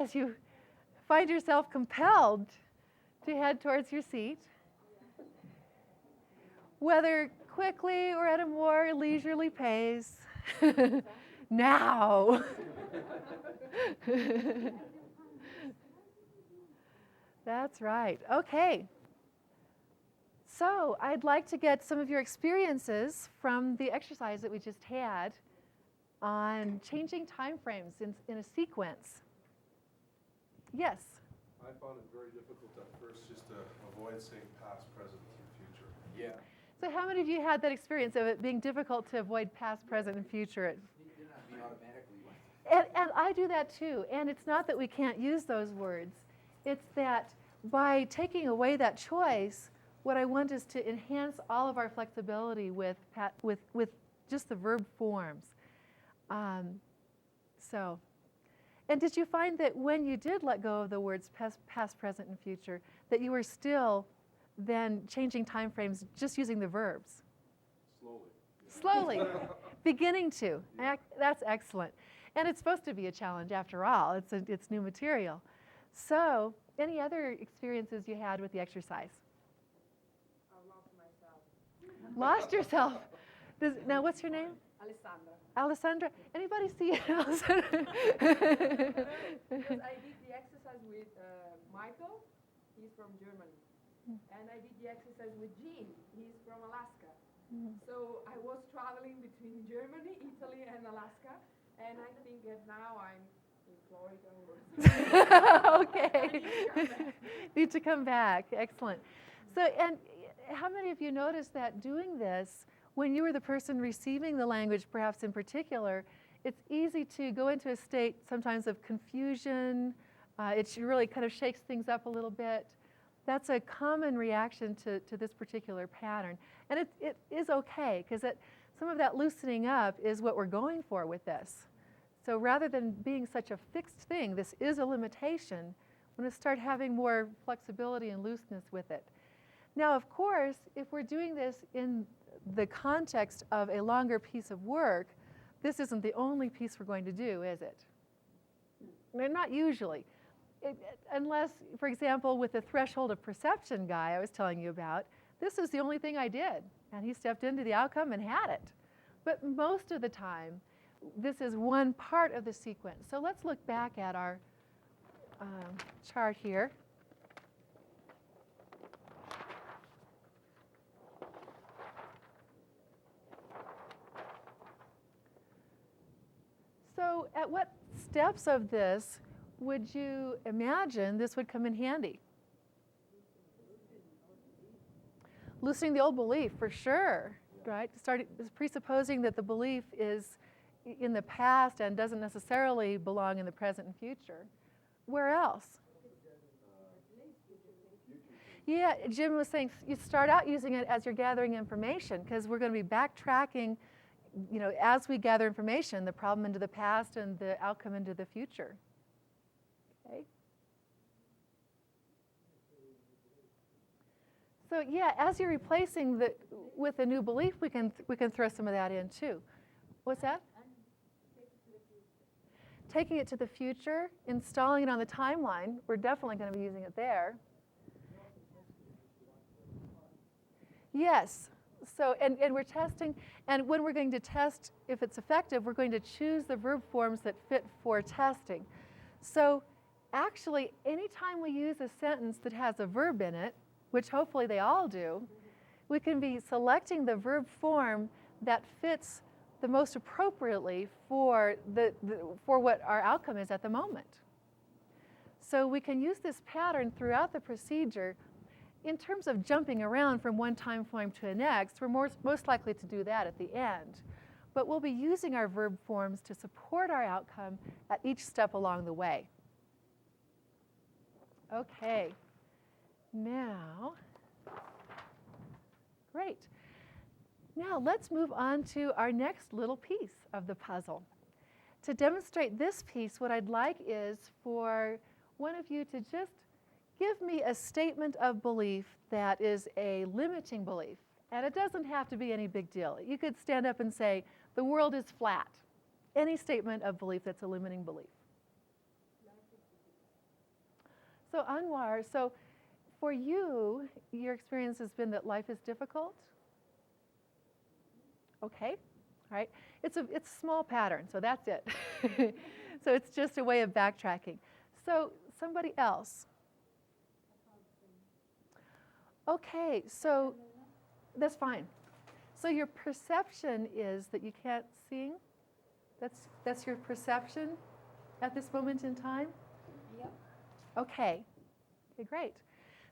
As you find yourself compelled to head towards your seat, whether quickly or at a more leisurely pace, now. That's right. Okay. So I'd like to get some of your experiences from the exercise that we just had on changing time frames in a sequence. Yes? I found it very difficult at first just to avoid saying past, present, and future. Yeah. So how many of you had that experience of it being difficult to avoid past, present, and future? And I do that too. And it's not that we can't use those words. It's that by taking away that choice, what I want is to enhance all of our flexibility with just the verb forms. And did you find that when you did let go of the words past, present, and future, that you were still then changing time frames just using the verbs? Slowly. Beginning to. Yeah. That's excellent. And it's supposed to be a challenge after all. It's new material. So, any other experiences you had with the exercise? I lost myself. Lost yourself. Now, what's your name? Alessandra. Alessandra. Anybody see Alessandra? Because I did the exercise with Michael. He's from Germany. And I did the exercise with Gene. He's from Alaska. So I was traveling between Germany, Italy, and Alaska. And I think that now I'm in Florida. Okay. Need to come back. Excellent. So, and how many of you noticed that doing this, when you were the person receiving the language, perhaps in particular, it's easy to go into a state sometimes of confusion. It really kind of shakes things up a little bit. That's a common reaction to this particular pattern. And it is okay, because some of that loosening up is what we're going for with this. So rather than being such a fixed thing, this is a limitation. We're going to start having more flexibility and looseness with it. Now, of course, if we're doing this in the context of a longer piece of work, this isn't the only piece we're going to do, is it? Not usually. Unless, for example, with the threshold of perception guy I was telling you about, this is the only thing I did. And he stepped into the outcome and had it. But most of the time, this is one part of the sequence. So let's look back at our chart here. So at what steps of this would you imagine this would come in handy? Loosening the old belief, for sure, right? Start presupposing that the belief is in the past and doesn't necessarily belong in the present and future. Where else? Yeah, Jim was saying you start out using it as you're gathering information, because we're going to be backtracking, as we gather information, the problem into the past and the outcome into the future. Okay. So yeah, as you're replacing with a new belief, we can throw some of that in too. What's that? Taking it to the future, installing it on the timeline. We're definitely going to be using it there. Yes. So, and we're testing, and when we're going to test if it's effective, we're going to choose the verb forms that fit for testing. So actually, anytime we use a sentence that has a verb in it, which hopefully they all do, we can be selecting the verb form that fits the most appropriately for what our outcome is at the moment. So we can use this pattern throughout the procedure. In terms of jumping around from one time frame to the next, we're most likely to do that at the end. But we'll be using our verb forms to support our outcome at each step along the way. Okay. Now, great. Now let's move on to our next little piece of the puzzle. To demonstrate this piece, what I'd like is for one of you to just give me a statement of belief that is a limiting belief. And it doesn't have to be any big deal. You could stand up and say, the world is flat. Any statement of belief that's a limiting belief. So Anwar, so for you, your experience has been that life is difficult? Okay, all right. It's a small pattern, so that's it. So it's just a way of backtracking. So somebody else. Okay, so that's fine. So your perception is that you can't sing? That's your perception at this moment in time? Yep. Okay. Okay, great.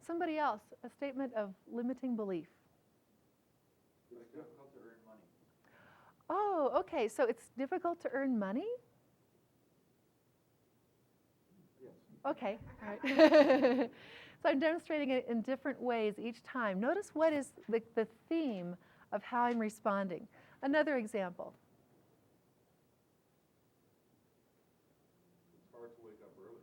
Somebody else, a statement of limiting belief. It's difficult to earn money. Oh, okay, so it's difficult to earn money? Yes. Okay, all right. So I'm demonstrating it in different ways each time. Notice what is the theme of how I'm responding. Another example. It's hard to wake up early.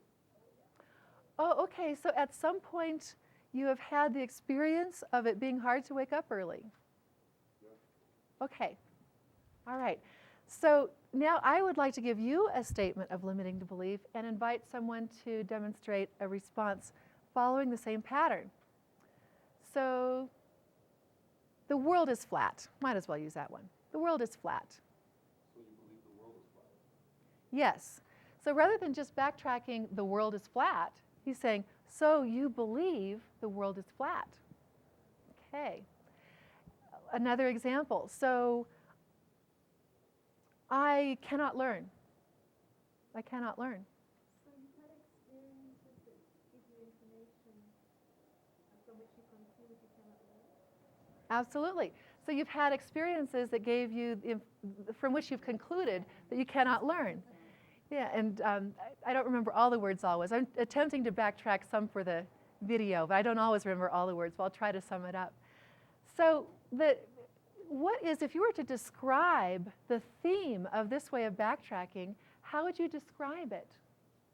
Oh, okay, so at some point you have had the experience of it being hard to wake up early. Yeah. Okay, all right. So now I would like to give you a statement of limiting the belief and invite someone to demonstrate a response following the same pattern. So the world is flat. Might as well use that one. The world is flat. So you believe the world is flat. Yes. So rather than just backtracking, the world is flat, he's saying, so you believe the world is flat. Okay. Another example. So I cannot learn. I cannot learn. So you've had experiences that give you information from which you conclude you cannot learn? Absolutely. So you've had experiences that gave you, from which you've concluded that you cannot learn. Yeah, and I don't remember all the words always. I'm attempting to backtrack some for the video, but I don't always remember all the words, but I'll try to sum it up. So what is, if you were to describe the theme of this way of backtracking, how would you describe it?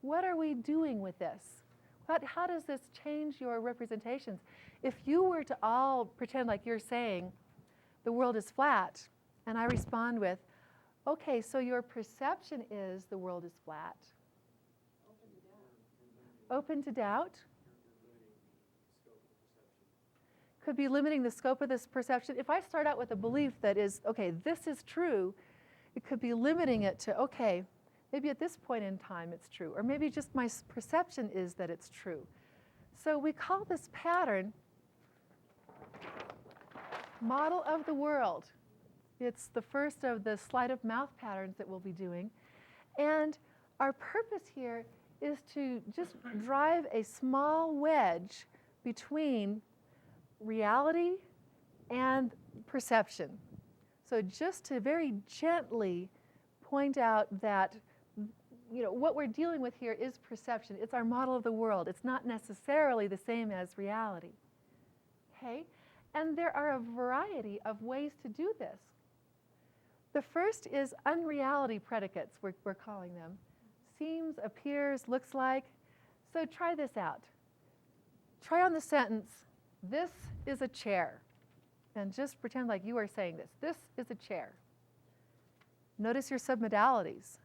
What are we doing with this? How does this change your representations? If you were to all pretend like you're saying, the world is flat, and I respond with, okay, so your perception is the world is flat. Open to doubt. Could be limiting the scope of this perception. If I start out with a belief that is, okay, this is true, it could be limiting it to, okay, maybe at this point in time it's true, or maybe just my perception is that it's true. So we call this pattern model of the world. It's the first of the sleight of mouth patterns that we'll be doing. And our purpose here is to just drive a small wedge between reality and perception. So just to very gently point out that, you know, what we're dealing with here is perception. It's our model of the world. It's not necessarily the same as reality. Okay? And there are a variety of ways to do this. The first is unreality predicates, we're calling them. Seems, appears, looks like. So try this out. Try on the sentence, this is a chair. And just pretend like you are saying this. This is a chair. Notice your submodalities.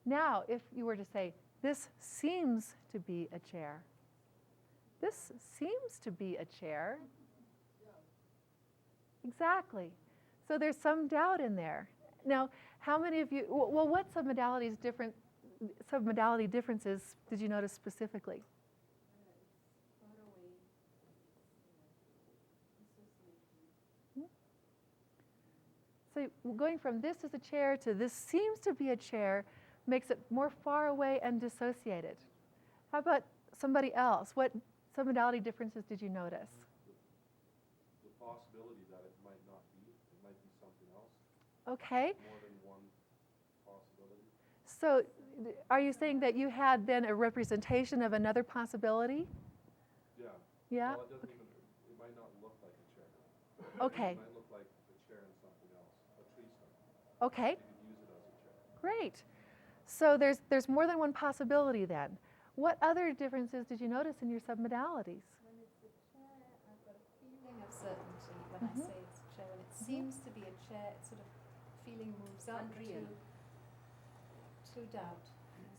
Now, if you were to say, this seems to be a chair. This seems to be a chair. Exactly. So there's some doubt in there. Now, how many of you, well, what submodality differences did you notice specifically? So going from this is a chair to this seems to be a chair makes it more far away and dissociated. How about somebody else? What submodality differences did you notice? The possibility that it might not be, it might be something else. Okay. More than one possibility. So are you saying that you had then a representation of another possibility? Yeah. Yeah? Well, it doesn't even, it might not look like a chair. Okay. It might look like a chair and something else, a tree stump. Okay. You could use it as a chair. Great. So there's more than one possibility then. What other differences did you notice in your submodalities? When it's a chair, I've got a feeling of certainty when I say it's a chair. When it seems to be a chair, it sort of feeling moves up to doubt.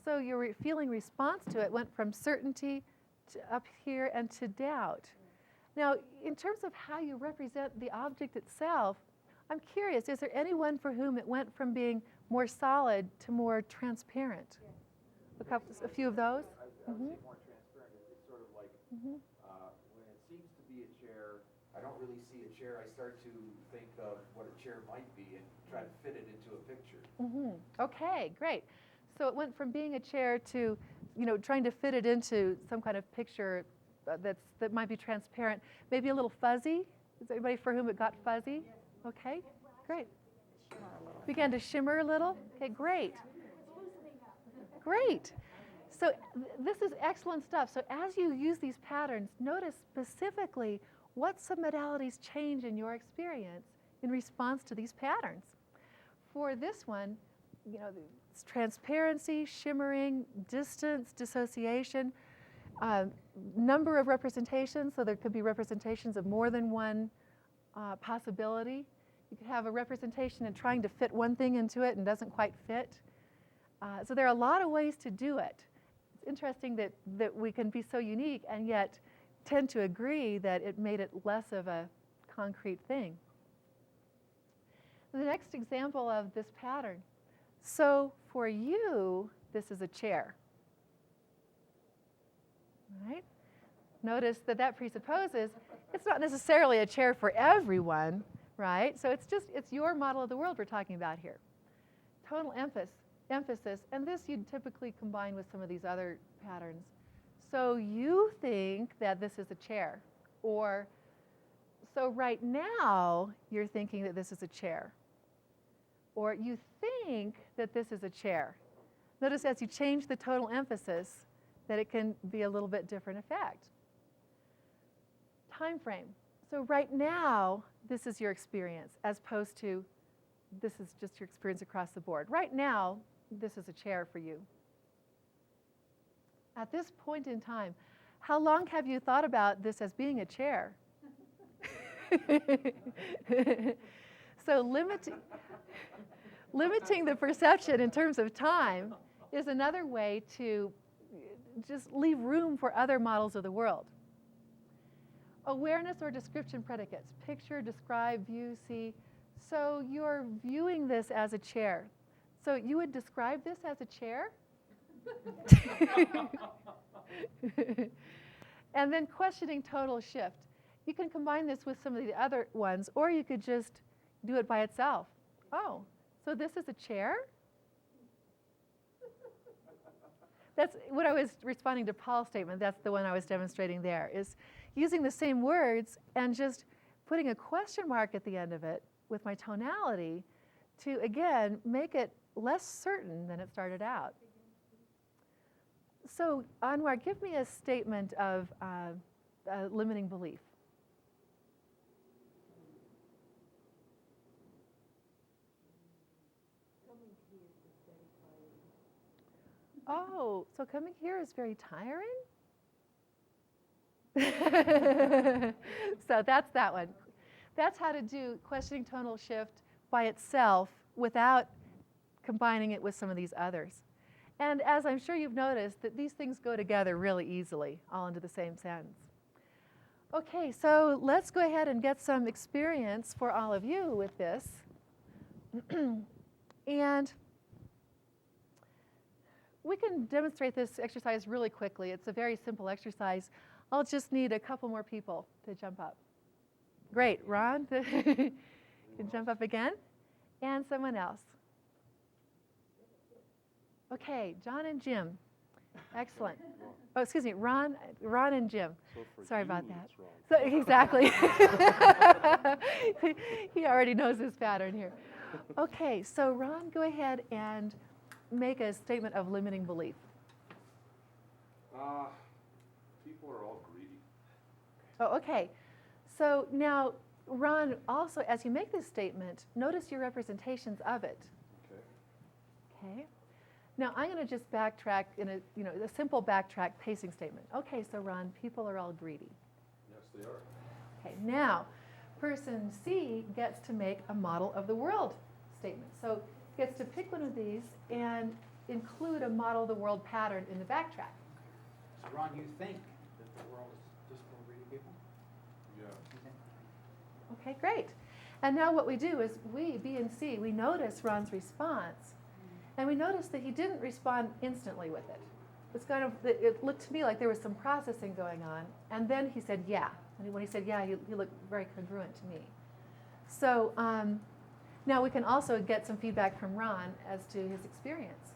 So your feeling response to it went from certainty to up here and to doubt. Now, in terms of how you represent the object itself, I'm curious, is there anyone for whom it went from being more solid to more transparent? A few of those? I would say more transparent. It's sort of like when it seems to be a chair, I don't really see a chair. I start to think of what a chair might be and try to fit it into a picture. Okay, great. So it went from being a chair to, trying to fit it into some kind of picture that might be transparent, maybe a little fuzzy. Is there anybody for whom it got fuzzy? Okay, great. Began to shimmer a little. Okay, great. Great. So this is excellent stuff. So as you use these patterns, notice specifically what submodalities change in your experience in response to these patterns. For this one, it's transparency, shimmering, distance, dissociation, number of representations. So there could be representations of more than one possibility. You could have a representation and trying to fit one thing into it and doesn't quite fit. So there are a lot of ways to do it. It's interesting that we can be so unique and yet tend to agree that it made it less of a concrete thing. The next example of this pattern. So for you, this is a chair. Right? Notice that presupposes it's not necessarily a chair for everyone, right? So it's your model of the world we're talking about here. Total emphasis, and this you'd typically combine with some of these other patterns. So you think that this is a chair, or so right now you're thinking that this is a chair, or you think that this is a chair. Notice as you change the total emphasis that it can be a little bit different effect. Time frame. So right now, this is your experience, as opposed to this is just your experience across the board. Right now, this is a chair for you. At this point in time, how long have you thought about this as being a chair? So limiting the perception in terms of time is another way to just leave room for other models of the world. Awareness or description predicates. Picture, describe, view, see. So you're viewing this as a chair. So you would describe this as a chair? And then questioning total shift. You can combine this with some of the other ones, or you could just do it by itself. Oh, so this is a chair? That's what I was responding to Paul's statement. That's the one I was demonstrating there, is using the same words and just putting a question mark at the end of it with my tonality to, again, make it less certain than it started out. So, Anwar, give me a statement of a limiting belief. Oh, so coming here is very tiring? So that's that one. That's how to do questioning tonal shift by itself without combining it with some of these others. And as I'm sure you've noticed, that these things go together really easily, all into the same sentence. Okay, so let's go ahead and get some experience for all of you with this. And we can demonstrate this exercise really quickly. It's a very simple exercise. I'll just need a couple more people to jump up. Great, Ron, you can jump up again. And someone else. Okay, John and Jim. Excellent. Oh, excuse me, Ron and Jim. Sorry about that. So, exactly. He already knows this pattern here. Okay, so Ron, go ahead and make a statement of limiting belief. People are all greedy. Oh, okay. So now, Ron, also, as you make this statement, notice your representations of it. Okay. Okay. Now, I'm going to just backtrack in a simple backtrack pacing statement. Okay, so Ron, people are all greedy. Yes, they are. Okay, now, person C gets to make a model of the world statement. So gets to pick one of these, and include a model of the world pattern in the backtrack. So Ron, you think that the world is just for greedy people? Yeah. You think? Okay, great. And now what we do is we, B and C, we notice Ron's response, and we notice that he didn't respond instantly with it. It's kind of, it looked to me like there was some processing going on, and then he said, yeah. And when he said, yeah, he looked very congruent to me. So now we can also get some feedback from Ron as to his experience.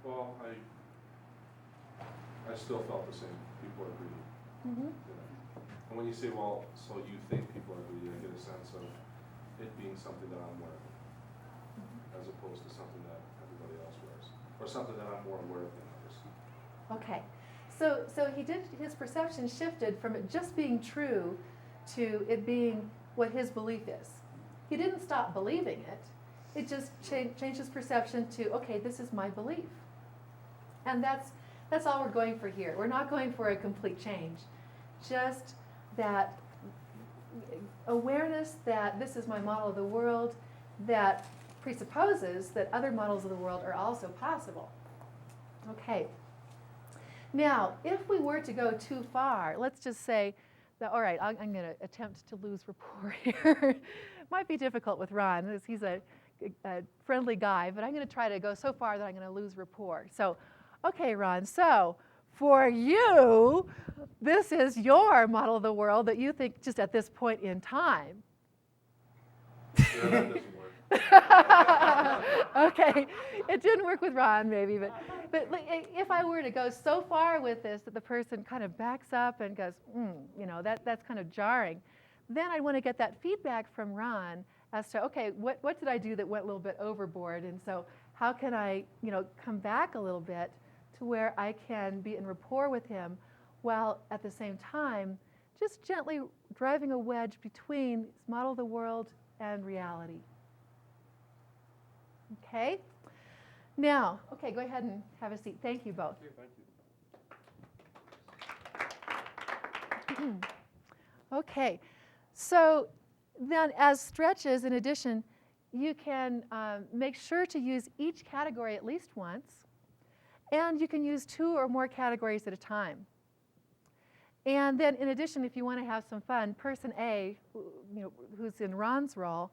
Well, I still felt the same. People are greedy. Mm-hmm. You know? And when you say, well, so you think people are greedy, I get a sense of it being something that I'm wearing, as opposed to something that everybody else wears, or something that I'm more aware of than others. Okay, so his perception shifted from it just being true to it being what his belief is. He didn't stop believing it. It just changed his perception to, okay, this is my belief. And that's all we're going for here. We're not going for a complete change. Just that awareness that this is my model of the world that presupposes that other models of the world are also possible. Okay. Now, if we were to go too far, let's just say that, all right, I'm going to attempt to lose rapport here. Might be difficult with Ron, as he's a friendly guy, but I'm going to try to go so far that I'm going to lose rapport. So, okay, Ron, so for you, this is your model of the world that you think just at this point in time. Yeah, that doesn't work. Okay, it didn't work with Ron maybe, but if I were to go so far with this that the person kind of backs up and goes, you know, that's kind of jarring, then I want to get that feedback from Ron as to, okay, what did I do that went a little bit overboard, and so how can I, you know, come back a little bit to where I can be in rapport with him while at the same time just gently driving a wedge between his model of the world and reality. Okay? Now, okay, go ahead and have a seat. Thank you both. Okay, thank you. Okay, so then as stretches, in addition, you can make sure to use each category at least once, and you can use 2 or more categories at a time. And then in addition, if you want to have some fun, person A, who's in Ron's role,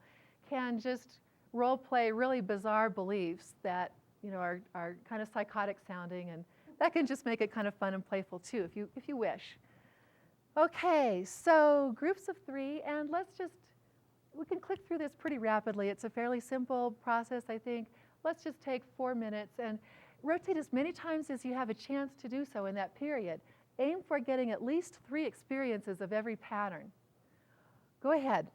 can just role play really bizarre beliefs that are kind of psychotic sounding, and that can just make it kind of fun and playful too, if you wish. Okay, so groups of 3, and we can click through this pretty rapidly. It's a fairly simple process, I think. Let's just take 4 minutes and rotate as many times as you have a chance to do so in that period. Aim for getting at least 3 experiences of every pattern. Go ahead.